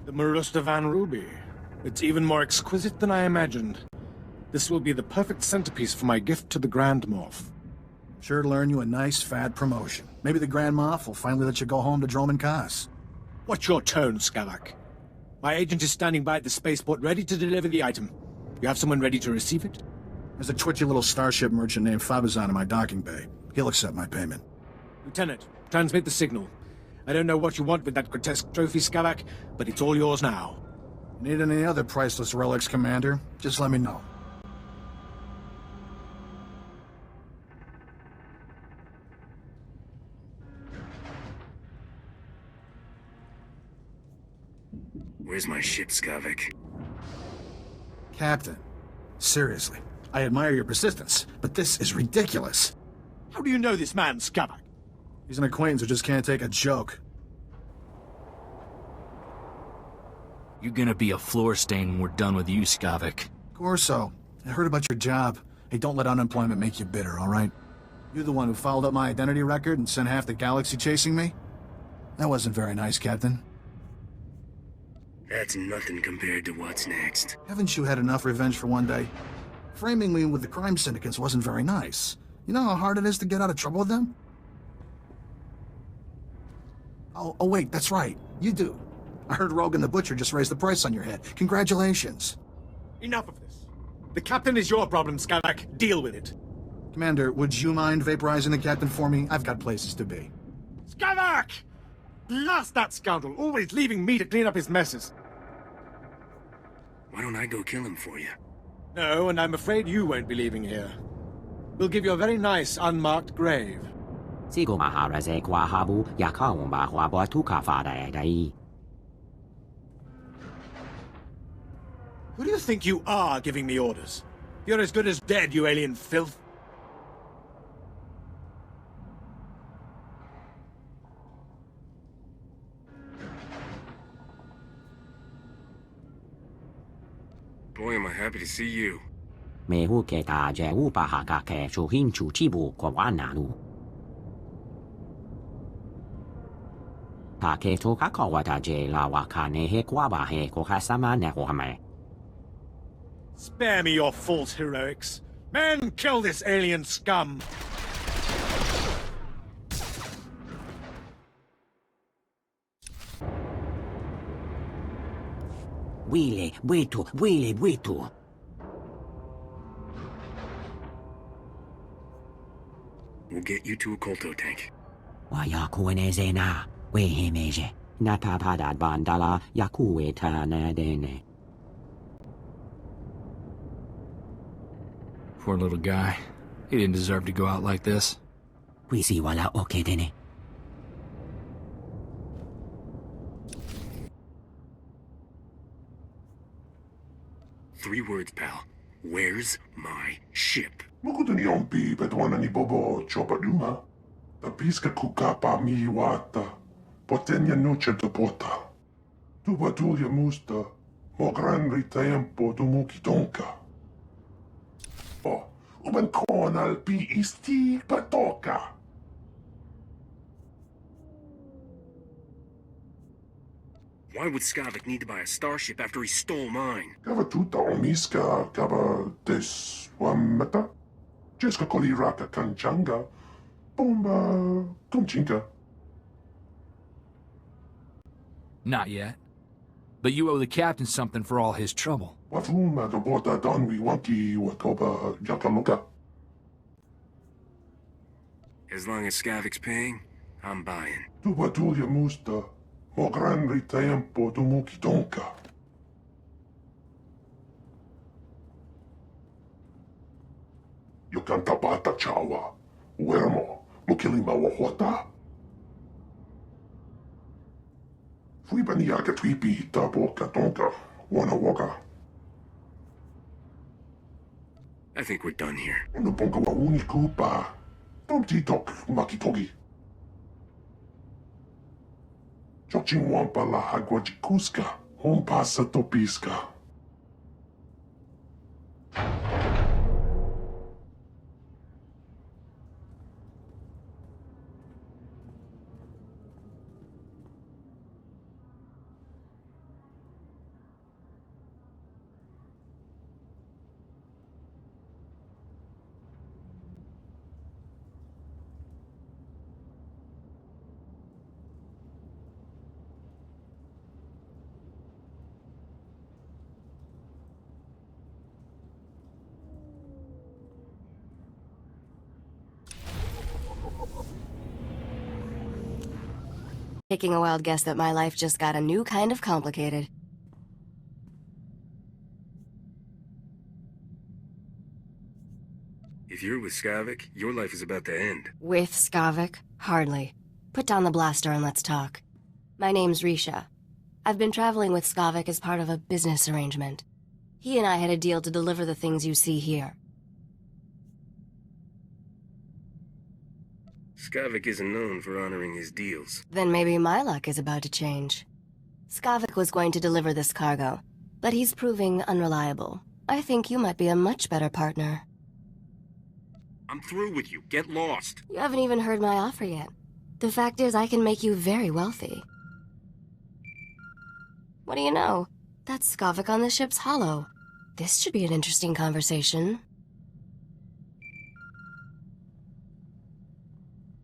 The Marusta Van Ruby. It's even more exquisite than I imagined. This will be the perfect centerpiece for my gift to the Grand Moff. Sure to earn you a nice, fat promotion. Maybe the Grand Moff will finally let you go home to Droman Kaas. Watch your tone, Skavak. My agent is standing by at the spaceport ready to deliver the item. You have someone ready to receive it? There's a twitchy little starship merchant named Fabizon in my docking bay. He'll accept my payment. Lieutenant, transmit the signal. I don't know what you want with that grotesque trophy, Skavak, but it's all yours now. Need any other priceless relics, Commander? Just let me know. Where's my ship, Skavak? Captain, seriously, I admire your persistence, but this is ridiculous. How do you know this man, Skavak? He's an acquaintance who just can't take a joke. You're gonna be a floor stain when we're done with you, Skavak. Corso, I heard about your job. Hey, don't let unemployment make you bitter, all right? You're the one who fouled up my identity record and sent half the galaxy chasing me? That wasn't very nice, Captain. That's nothing compared to what's next. Haven't you had enough revenge for one day? Framing me with the crime syndicates wasn't very nice. You know how hard it is to get out of trouble with them? Oh, wait, that's right. You do. I heard Rogan the Butcher just raised the price on your head. Congratulations. Enough of this. The captain is your problem, Skavak. Deal with it. Commander, would you mind vaporizing the captain for me? I've got places to be. Skavak! Blast that scoundrel, always leaving me to clean up his messes. Why don't I go kill him for you? No, and I'm afraid you won't be leaving here. We'll give you a very nice, unmarked grave. Who do you think you are giving me orders? You're as good as dead, you alien filth. Boy, am I happy to see you. Spare me your false heroics. Men, kill this alien scum! We'll get you to a Kolto tank. Poor little guy. He didn't deserve to go out like this. 3 words, pal. Where's my ship? Mukutuni ompi betuana ni bobo chopaduma. Ta pisca kukapa mi wata. Potenia noche de pota. Tu batulia musta. Mo gran ritempo tu muki tonka. Oh, uben kon al pi isti patoka. Why would Skavak need to buy a starship after he stole mine? Gava tuta omiska, gava des wamata. Jeska koliraka kanchanga. Bomba kunchinka. Not yet. But you owe the captain something for all his trouble. Wafuma the bota donwi wanki wakoba yakaloka. As long as Skavak's paying, I'm buying. Tu batulia musta. Mo gran ritempo tu muki tonka. Yo canta bata chawa. Uermo, mukilima wahota. Fui baniaka twipi tabo katonka. Wana waka. I think we're done here. Unuponga wa unikupa. Tomti tok makitogi. Chochinwampa la haguachikuska, pasa topiska. Taking a wild guess that my life just got a new kind of complicated. If you're with Skavik, your life is about to end. With Skavik? Hardly. Put down the blaster and let's talk. My name's Risha. I've been traveling with Skavik as part of a business arrangement. He and I had a deal to deliver the things you see here. Skavik isn't known for honoring his deals. Then maybe my luck is about to change. Skavik was going to deliver this cargo, but he's proving unreliable. I think you might be a much better partner. I'm through with you. Get lost. You haven't even heard my offer yet. The fact is, I can make you very wealthy. What do you know? That's Skavik on the ship's hollow. This should be an interesting conversation.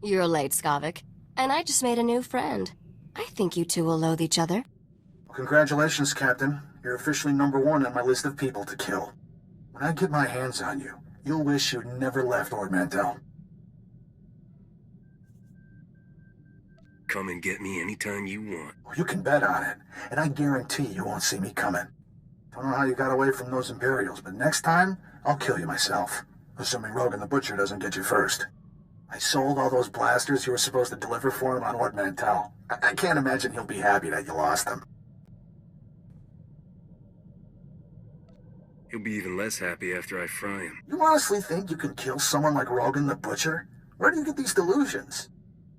You're late, Skavik. And I just made a new friend. I think you two will loathe each other. Congratulations, Captain. You're officially #1 on my list of people to kill. When I get my hands on you, you'll wish you'd never left Ord Mantell. Come and get me anytime you want. Well, you can bet on it, and I guarantee you won't see me coming. Don't know how you got away from those Imperials, but next time, I'll kill you myself. Assuming Rogan the Butcher doesn't get you first. I sold all those blasters you were supposed to deliver for him on Ord Mantell. I can't imagine he'll be happy that you lost them. He'll be even less happy after I fry him. You honestly think you can kill someone like Rogan the Butcher? Where do you get these delusions?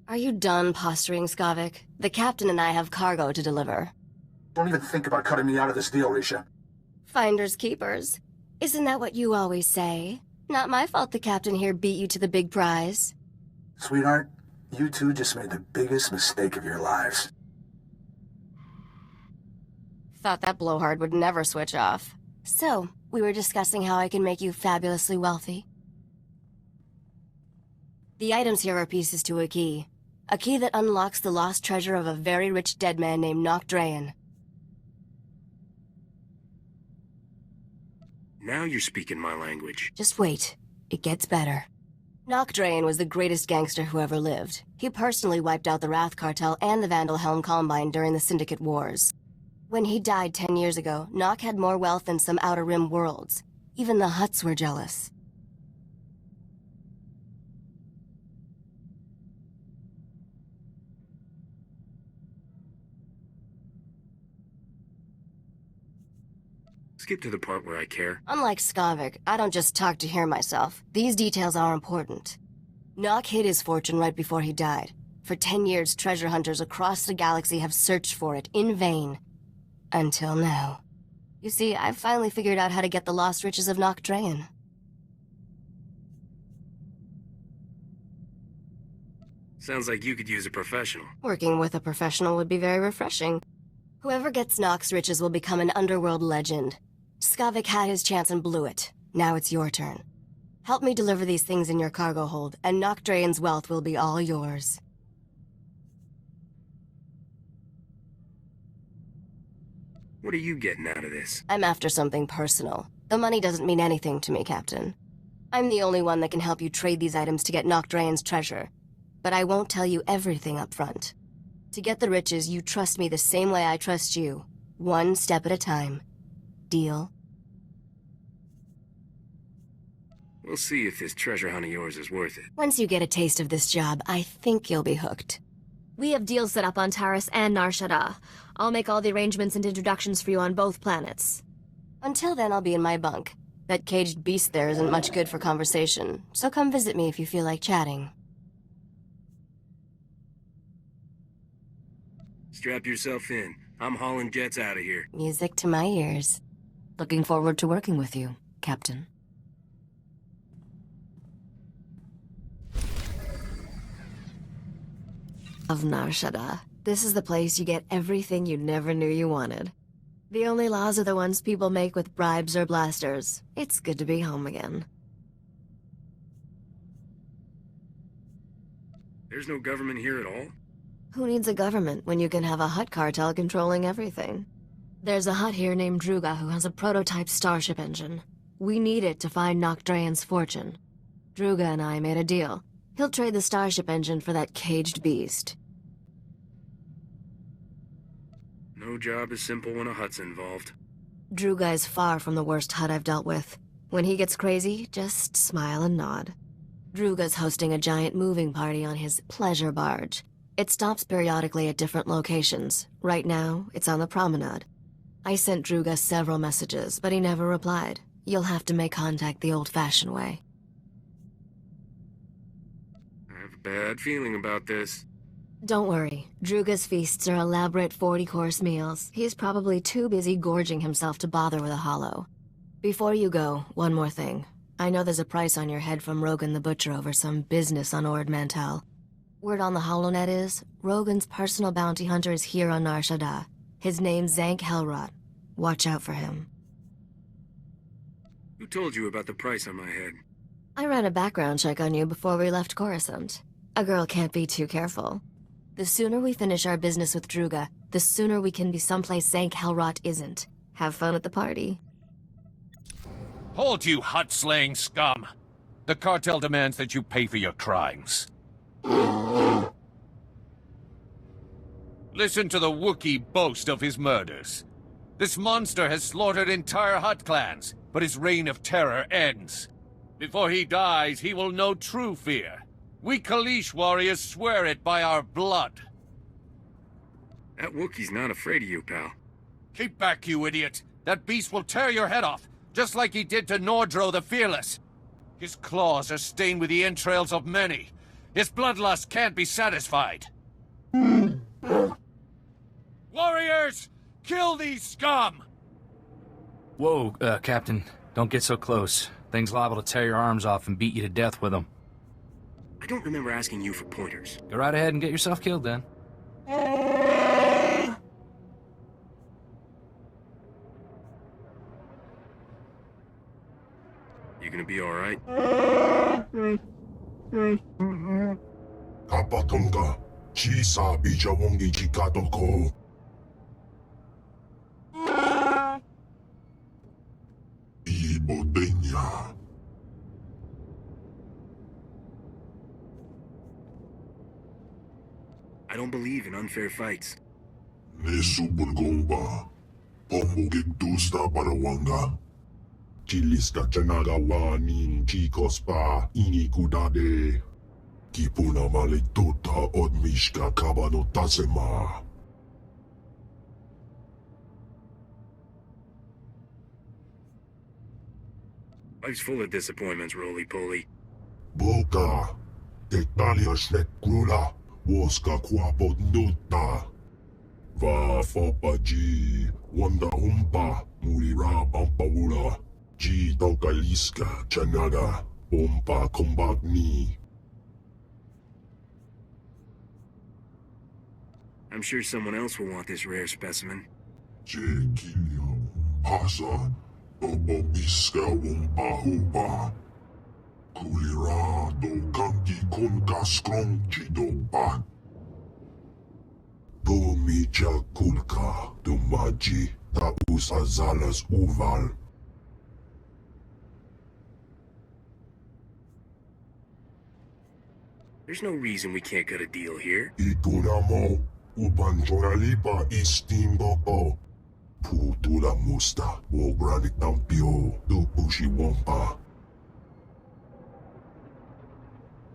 Are you done posturing, Skavik? The captain and I have cargo to deliver. Don't even think about cutting me out of this deal, Risha. Finders keepers. Isn't that what you always say? Not my fault the captain here beat you to the big prize. Sweetheart, you two just made the biggest mistake of your lives. Thought that blowhard would never switch off. So, we were discussing how I can make you fabulously wealthy. The items here are pieces to a key. A key that unlocks the lost treasure of a very rich dead man named Nocdrayan. Now you're speaking my language. Just wait. It gets better. Nocdrayan was the greatest gangster who ever lived. He personally wiped out the Wrath Cartel and the Vandal Helm Combine during the Syndicate Wars. When he died 10 years ago, Nock had more wealth than some Outer Rim worlds. Even the Hutts were jealous. Skip to the part where I care. Unlike Skavik, I don't just talk to hear myself. These details are important. Nock hid his fortune right before he died. For 10 years, treasure hunters across the galaxy have searched for it in vain. Until now. You see, I've finally figured out how to get the lost riches of Nocdrayan. Sounds like you could use a professional. Working with a professional would be very refreshing. Whoever gets Nock's riches will become an underworld legend. Skavik had his chance and blew it. Now it's your turn. Help me deliver these things in your cargo hold, and Nocdrayan's wealth will be all yours. What are you getting out of this? I'm after something personal. The money doesn't mean anything to me, Captain. I'm the only one that can help you trade these items to get Nocdrayan's treasure. But I won't tell you everything up front. To get the riches, you trust me the same way I trust you. One step at a time. Deal? We'll see if this treasure hunt of yours is worth it. Once you get a taste of this job, I think you'll be hooked. We have deals set up on Taris and Nar Shaddaa. I'll make all the arrangements and introductions for you on both planets. Until then, I'll be in my bunk. That caged beast there isn't much good for conversation, so come visit me if you feel like chatting. Strap yourself in. I'm hauling jets out of here. Music to my ears. Looking forward to working with you, Captain. Of Nar Shaddaa. This is the place you get everything you never knew you wanted. The only laws are the ones people make with bribes or blasters. It's good to be home again. There's no government here at all? Who needs a government when you can have a Hutt cartel controlling everything? There's a Hutt here named Druga who has a prototype starship engine. We need it to find Nocdrayan's fortune. Druga and I made a deal. He'll trade the starship engine for that caged beast. No job is simple when a hut's involved. Druga is far from the worst hut I've dealt with. When he gets crazy, just smile and nod. Druga's hosting a giant moving party on his pleasure barge. It stops periodically at different locations. Right now, it's on the promenade. I sent Druga several messages, but he never replied. You'll have to make contact the old-fashioned way. I have a bad feeling about this. Don't worry. Druga's feasts are elaborate 40-course meals. He's probably too busy gorging himself to bother with a hollow. Before you go, one more thing. I know there's a price on your head from Rogan the Butcher over some business on Ord Mantell. Word on the HoloNet is, Rogan's personal bounty hunter is here on Nar Shaddaa. His name's Zank Helrot. Watch out for him. Who told you about the price on my head? I ran a background check on you before we left Coruscant. A girl can't be too careful. The sooner we finish our business with Druga, the sooner we can be someplace Zank Helrot isn't. Have fun at the party. Hold, you hut-slaying scum! The cartel demands that you pay for your crimes. Listen to the Wookiee boast of his murders. This monster has slaughtered entire hut clans, but his reign of terror ends. Before he dies, he will know true fear. We Kaleesh warriors swear it by our blood. That Wookiee's not afraid of you, pal. Keep back, you idiot! That beast will tear your head off, just like he did to Nordro the Fearless. His claws are stained with the entrails of many. His bloodlust can't be satisfied. Warriors! Kill these scum! Whoa, Captain. Don't get so close. Thing's liable to tear your arms off and beat you to death with them. I don't remember asking you for pointers. Go right ahead and get yourself killed then. You gonna be alright? Kapatonga, Chisa Bijawongi Chikatoko. Ibodenya. I don't believe in unfair fights. Nesubulgomba. Pomogig dusta parawanga. Chiliska chanagawanin chikos pa inikudade. Kipuna malituta odmishka kabanotasema. Life's full of disappointments, roly-poly. Boka. Tektalia shnek krula. Woska kwapot nuta. Va fopaji. Wanda umpa. Mulira pampawula. Ji tokaliska chanaga. Umpa kombagni. I'm sure someone else will want this rare specimen. Jekilio. Pasa. Obobiska wumpahupa. Kulira do kanti konka skrong chidopa. Pomija kulka do maji ta usazalas uval. There's no reason we can't cut a deal here. Ikunamo ubanjoralipa istimboko. Putula musta wogranik tampio do pushi wampa.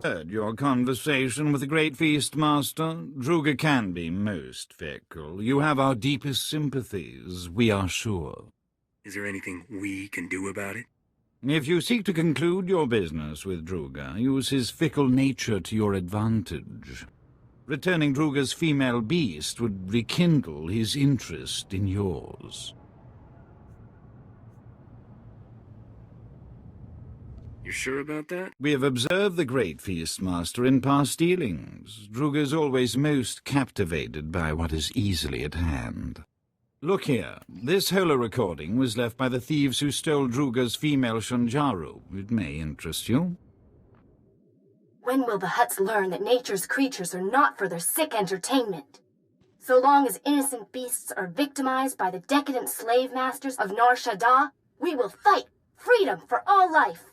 Heard your conversation with the Great Feast Master. Druga can be most fickle. You have our deepest sympathies, we are sure. Is there anything we can do about it? If you seek to conclude your business with Druga, use his fickle nature to your advantage. Returning Druga's female beast would rekindle his interest in yours. You sure about that? We have observed the Great Feast Master in past dealings. Druga is always most captivated by what is easily at hand. Look here. This holo recording was left by the thieves who stole Druga's female Shanjaru. It may interest you. When will the Hutts learn that nature's creatures are not for their sick entertainment? So long as innocent beasts are victimized by the decadent slave masters of Nar Shaddaa, we will fight freedom for all life.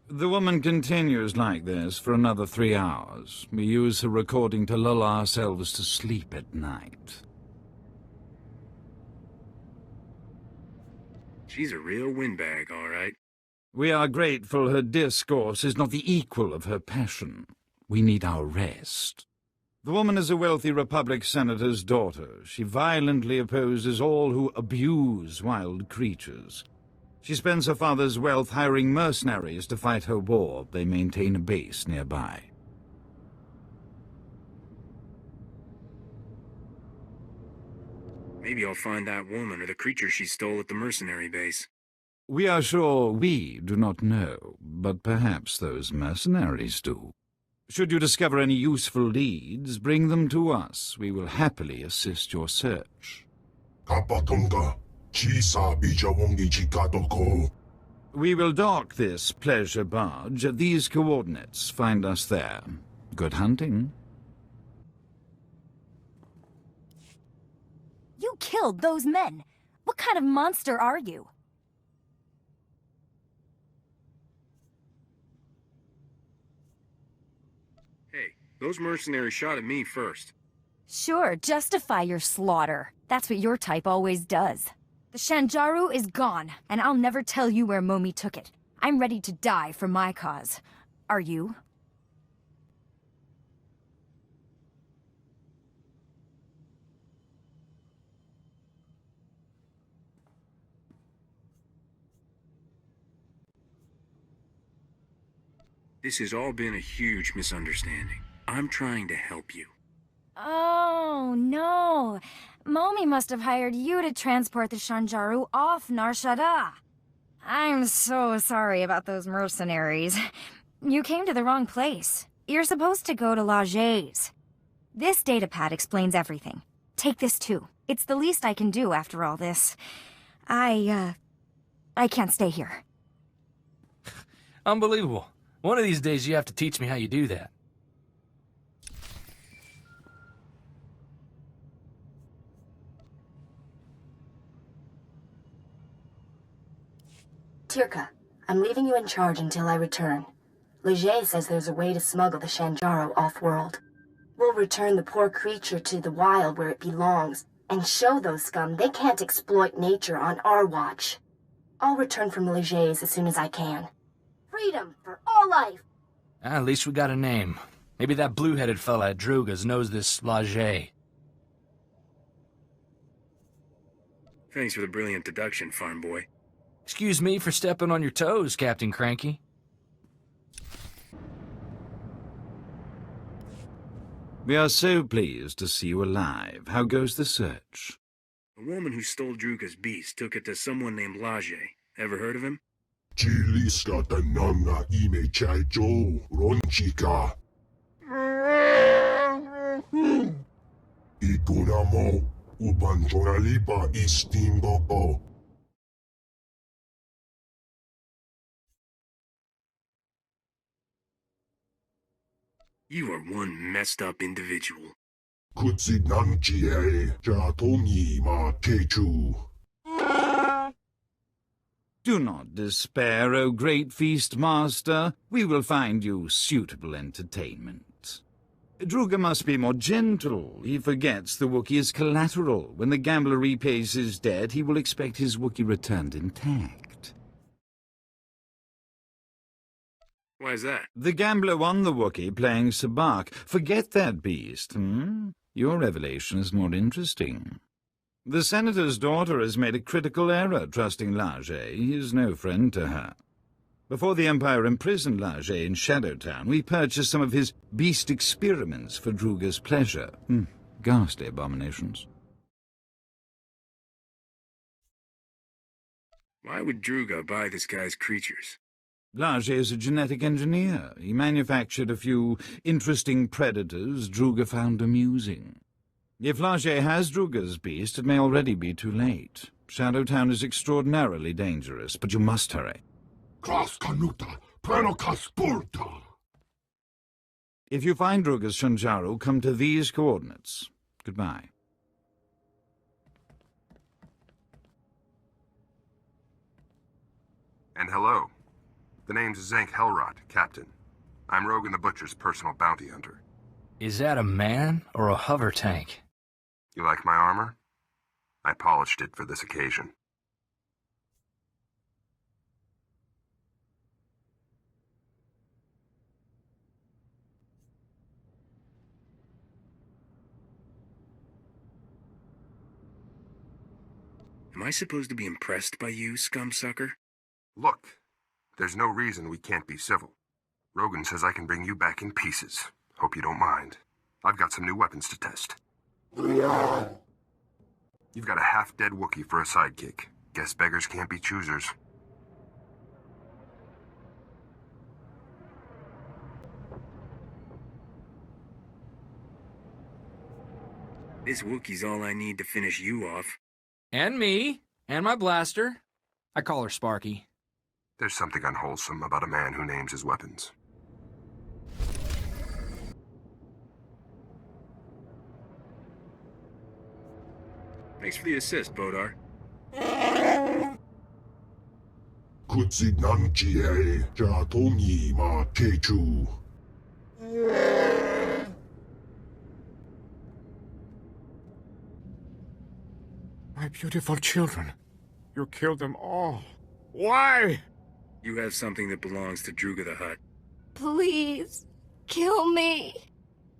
The woman continues like this for another 3 hours. We use her recording to lull ourselves to sleep at night. She's a real windbag, all right. We are grateful her discourse is not the equal of her passion. We need our rest. The woman is a wealthy Republic senator's daughter. She violently opposes all who abuse wild creatures. She spends her father's wealth hiring mercenaries to fight her war. They maintain a base nearby. Maybe I'll find that woman or the creature she stole at the mercenary base. We are sure we do not know, but perhaps those mercenaries do. Should you discover any useful leads, bring them to us. We will happily assist your search. We will dock this pleasure barge at these coordinates. Find us there. Good hunting. You killed those men. What kind of monster are you? Hey, those mercenaries shot at me first. Sure, justify your slaughter. That's what your type always does. The Shanjaru is gone, and I'll never tell you where Momi took it. I'm ready to die for my cause. Are you? This has all been a huge misunderstanding. I'm trying to help you. Oh, no. Momi must have hired you to transport the Shanjaru off Nar Shaddaa. I'm so sorry about those mercenaries. You came to the wrong place. You're supposed to go to Laje's. This datapad explains everything. Take this too. It's the least I can do after all this. I can't stay here. Unbelievable. One of these days you have to teach me how you do that. Tirka, I'm leaving you in charge until I return. Leger says there's a way to smuggle the Shanjaro off-world. We'll return the poor creature to the wild where it belongs, and show those scum they can't exploit nature on our watch. I'll return from Leger's as soon as I can. Freedom for all life! At least we got a name. Maybe that blue-headed fella at Druga's knows this Laje. Thanks for the brilliant deduction, farm boy. Excuse me for stepping on your toes, Captain Cranky. We are so pleased to see you alive. How goes the search? The woman who stole Druga's beast took it to someone named Laje. Ever heard of him? Jiliska tananga ime chaijo ronchika. Ikunamo ubanjoralipa istimboko. You are one messed up individual. Kutsinamchie jatongi ma kechu. Do not despair, O great feast master. We will find you suitable entertainment. Druga must be more gentle. He forgets the Wookiee is collateral. When the gambler repays his debt, he will expect his Wookiee returned intact. Why is that? The gambler won the Wookiee playing Sabak. Forget that beast, Your revelation is more interesting. The senator's daughter has made a critical error trusting Laje. He is no friend to her. Before the Empire imprisoned Laje in Shadowtown, we purchased some of his beast experiments for Druga's pleasure. Ghastly abominations. Why would Druga buy this guy's creatures? Laje is a genetic engineer. He manufactured a few interesting predators Druga found amusing. If Laje has Druga's beast, it may already be too late. Shadowtown is extraordinarily dangerous, but you must hurry. If you find Druga's Shanjaru, come to these coordinates. Goodbye. And hello. The name's Zank Hellrot, Captain. I'm Rogan the Butcher's personal bounty hunter. Is that a man or a hover tank? You like my armor? I polished it for this occasion. Am I supposed to be impressed by you, scumsucker? Look, there's no reason we can't be civil. Rogan says I can bring you back in pieces. Hope you don't mind. I've got some new weapons to test. You've got a half-dead Wookiee for a sidekick. Guess beggars can't be choosers. This Wookiee's all I need to finish you off. And me. And my blaster. I call her Sparky. There's something unwholesome about a man who names his weapons. Thanks for the assist, Bodar. Kutsinanchie Jatongi ma Chechu. My beautiful children. You killed them all. Why? You have something that belongs to Druga the Hutt. Please, kill me.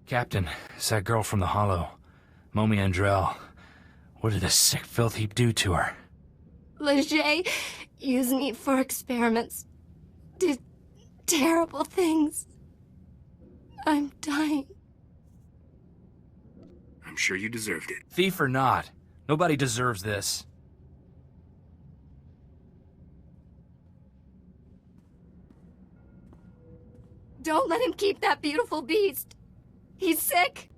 Captain, it's that girl from the Hollow. Momi Andrell. What did the sick filth heap do to her? Leger used me for experiments. Did terrible things. I'm dying. I'm sure you deserved it. Thief or not, nobody deserves this. Don't let him keep that beautiful beast. He's sick.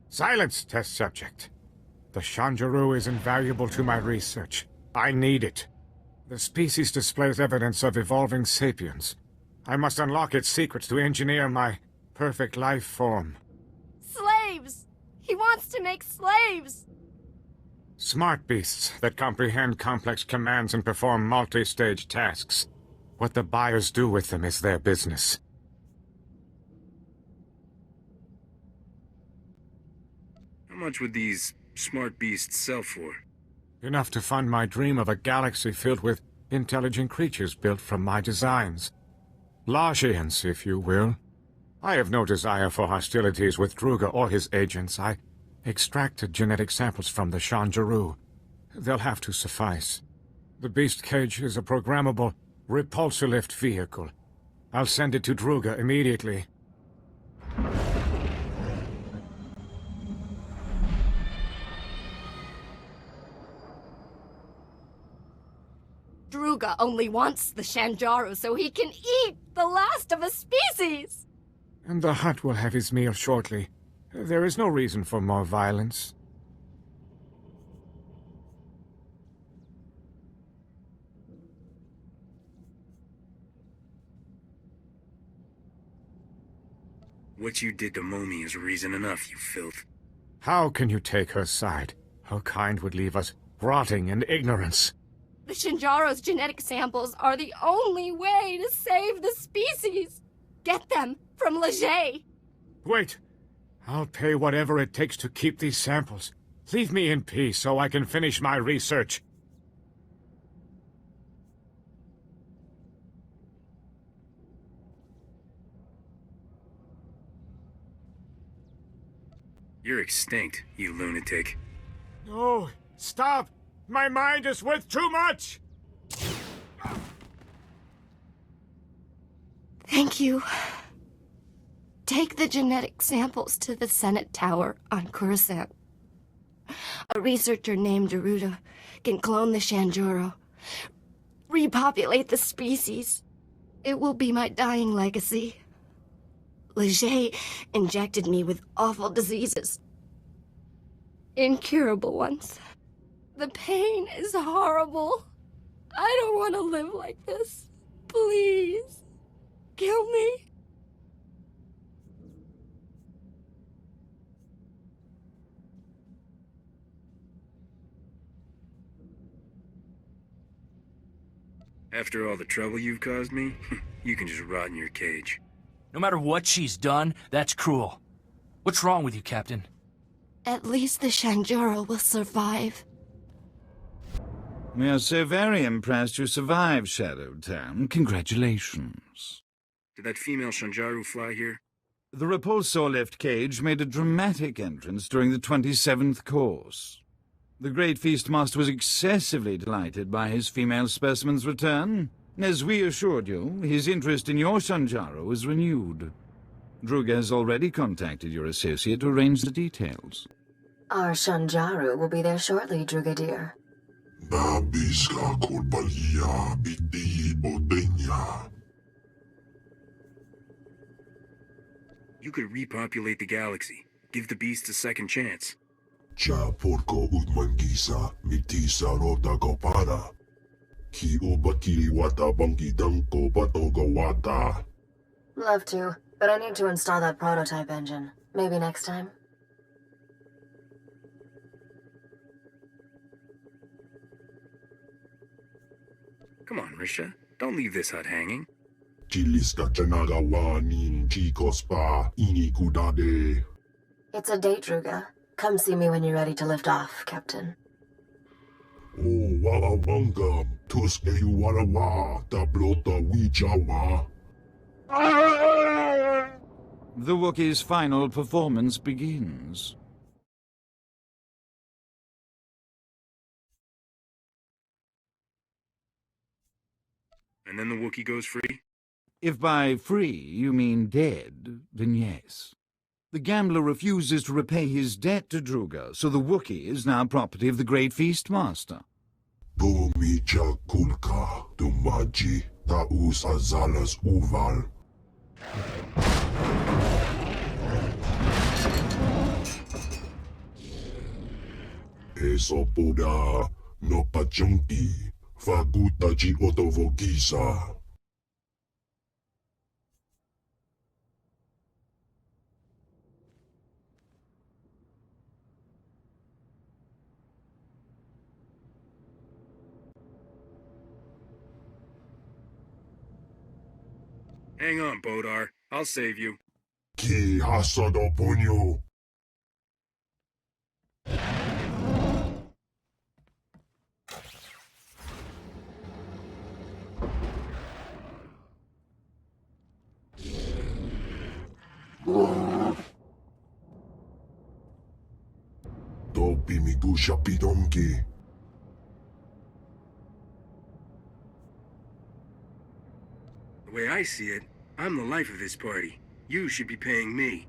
Silence, test subject. The Shanjaru is invaluable to my research. I need it. The species displays evidence of evolving sapiens. I must unlock its secrets to engineer my perfect life form. Slaves! He wants to make slaves! Smart beasts that comprehend complex commands and perform multi-stage tasks. What the buyers do with them is their business. How much would these smart beasts sell for? Enough to fund my dream of a galaxy filled with intelligent creatures built from my designs. Lajians, if you will. I have no desire for hostilities with Druga or his agents. I extracted genetic samples from the Shanjaru. They'll have to suffice. The beast cage is a programmable repulsor-lift vehicle. I'll send it to Druga immediately. Druga only wants the Shanjaru so he can eat the last of a species! And the Hutt will have his meal shortly. There is no reason for more violence. What you did to Momi is reason enough, you filth. How can you take her side? Her kind would leave us rotting in ignorance. The Shinjaro's genetic samples are the only way to save the species! Get them from Leger! Wait! I'll pay whatever it takes to keep these samples. Leave me in peace so I can finish my research. You're extinct, you lunatic. No! Stop! My mind is worth too much! Thank you. Take the genetic samples to the Senate Tower on Coruscant. A researcher named Daruda can clone the Shanjuro, repopulate the species. It will be my dying legacy. Leger injected me with awful diseases. Incurable ones. The pain is horrible. I don't want to live like this. Please, kill me. After all the trouble you've caused me, you can just rot in your cage. No matter what she's done, that's cruel. What's wrong with you, Captain? At least the Shanjuro will survive. We are so very impressed you survived Shadowtown. Congratulations. Did that female Shanjaru fly here? The repulsor lift cage made a dramatic entrance during the 27th course. The Great Feastmaster was excessively delighted by his female specimen's return. As we assured you, his interest in your Shanjaro was renewed. Druga has already contacted your associate to arrange the details. Our Shanjaru will be there shortly, Druga dear. You could repopulate the galaxy. Give the beast a second chance. Love to, but I need to install that prototype engine. Maybe next time? Come on, Risha. Don't leave this hut hanging. It's a date, Druga. Come see me when you're ready to lift off, Captain. The Wookiee's final performance begins. And then the Wookiee goes free? If by free you mean dead, then yes. The gambler refuses to repay his debt to Druga, so the Wookiee is now property of the Great Feastmaster. Eso poda no pachonki, fagutaji otovogisa. Hang on, Bodar. I'll save you. Ki hasado punyo. Dopi mi gusha pidonki. The way I see it, I'm the life of this party. You should be paying me.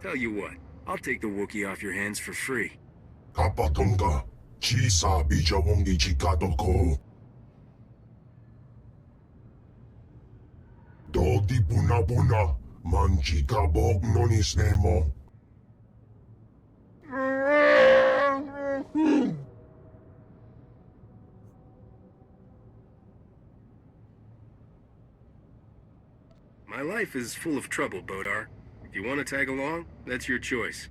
Tell you what, I'll take the Wookiee off your hands for free. Kapatonga, chisa bijawongi chikatoko. Dodi buna manchi kabog nonis nemo. My life is full of trouble, Bodar. If you want to tag along, that's your choice.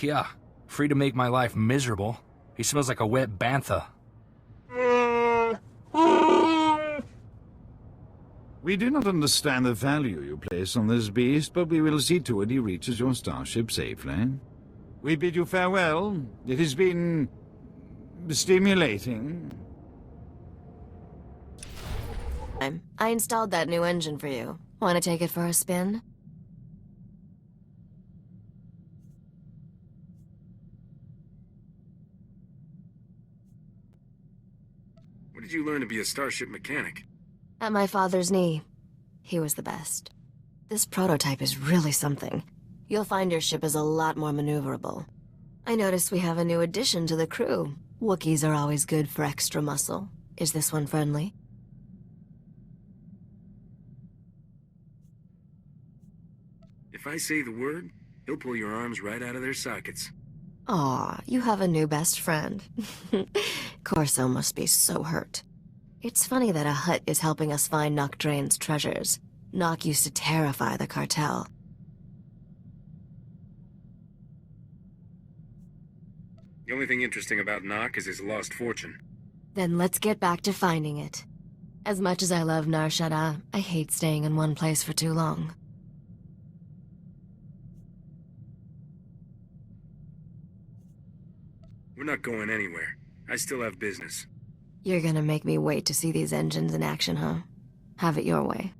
Yeah, free to make my life miserable. He smells like a wet bantha. We do not understand the value you place on this beast, but we will see to it he reaches your starship safely. We bid you farewell. It has been stimulating. I installed that new engine for you. Want to take it for a spin? When did you learn to be a starship mechanic? At my father's knee. He was the best. This prototype is really something. You'll find your ship is a lot more maneuverable. I noticed we have a new addition to the crew. Wookiees are always good for extra muscle. Is this one friendly? If I say the word, he'll pull your arms right out of their sockets. Aw, you have a new best friend. Corso must be so hurt. It's funny that a Hutt is helping us find Nock Draen's treasures. Nock used to terrify the cartel. The only thing interesting about Nock is his lost fortune. Then let's get back to finding it. As much as I love Nar Shaddaa, I hate staying in one place for too long. We're not going anywhere. I still have business. You're gonna make me wait to see these engines in action, huh? Have it your way.